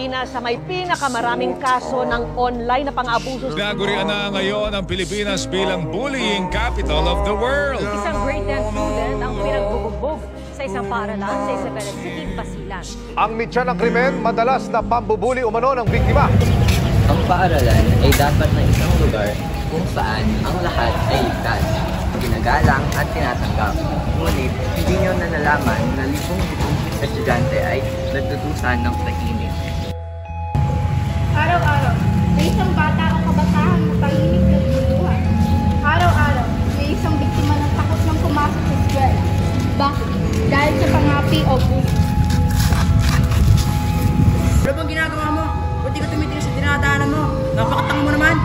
Pilipinas sa may pinakamaraming kaso ng online na pang-abuso. Nagurian na ngayon ang Pilipinas bilang bullying capital of the world. Isang grade 10 student ang pinagbubugbog sa isang paaralan sa Isabela City, Basilan. Ang mitya ng krimen, madalas na pambubuli umano ng biktima. Ang paaralan ay dapat na isang lugar kung saan ang lahat ay ligtas, ginagalang at tinatanggap. Ngunit, hindi nyo na nalaman na libong-libong estudyante ay nagtutusan ng tahimik. Araw-araw, may isang bata o kabataan na tahimik nagluluha. Araw-araw, may isang biktima ng takot ng pumasok sa eskwela. Bakit? Dahil sa pangapi o bully. Ano bang ginagawa mo? Buti ka tumitingin sa dinadaanan mo. Napakatanga mo naman.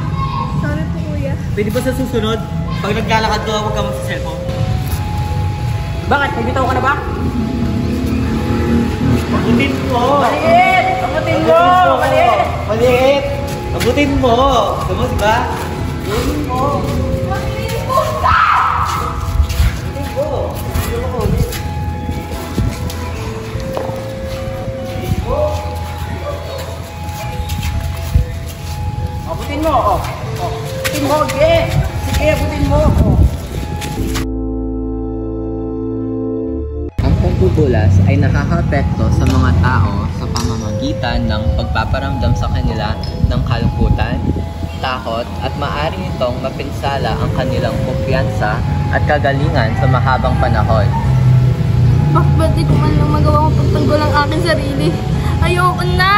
Sorry po, kuya. Pwede ba sa susunod, pag naglalakad doon, huwag ka mo sa cellphone? Bakit? Nagbitaw ka na ba? Abutin mo! Maliit! Abutin mo! Maliit! Maliit! Abutin mo! Gusto mo, diba? Abutin mo! Maliit po ka! Abutin mo! Abutin mo! Abutin mo! Oh. Abutin mo! Sige! Sige, abutin mo! Oh. Ang pagbubulas ay nakakaapekto sa mga tao sa pamamagitan ng pagpaparamdam sa kanila ng kalungkutan, takot at maaaring itong mapinsala ang kanilang kumpiyansa at kagalingan sa mahabang panahon. Bakit di ko man lang magawa kong pagtanggol ang aking sarili? Ayoko na!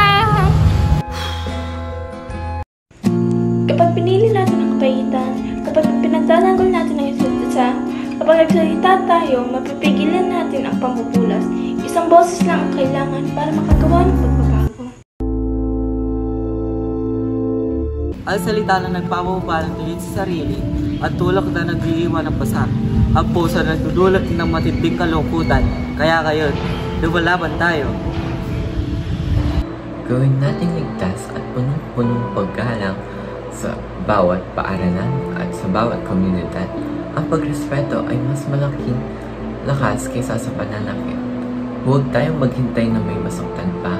Kapag pinili natin ang kapaitan, kapag pinagtatanggol natin ang isa't isa, kapag nagsalita tayo, mapipigilan natin ang pambubulas. Isang boses lang ang kailangan para makagawa ng pagbabago. Ang salita na nagpapapalang tingin sa sarili at tulak na nag-iiwan ng pasa. Ang puso na nagdudulot ng matinding kalungkutan. Kaya ngayon, lumalaban tayo. Gawin nating ligtas at punong-punong paggalang sa bawat paaralan at sa bawat komunidad. Ang pagrespeto ay mas malaking lakas kaysa sa pananakit. Huwag tayong maghintay na may masaktan pa.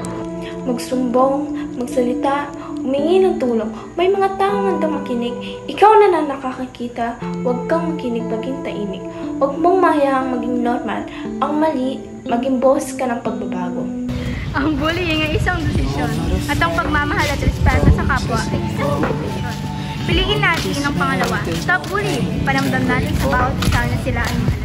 Magsumbong, magsalita, humingi ng tulong. May mga taong handang makinig. Ikaw na nakakakita, huwag kang makinig maging tahimik. Huwag mong mahayaang maging normal. Ang mali, maging boses ka ng pagbabago. Ang bullying ay isang desisyon at ang pagmamahal at respeto sa kapwa ay isang desisyon. Piliin natin ang pangalawa. Stop bullying. Paramdam natin sa bawat isa na sila ay mahal.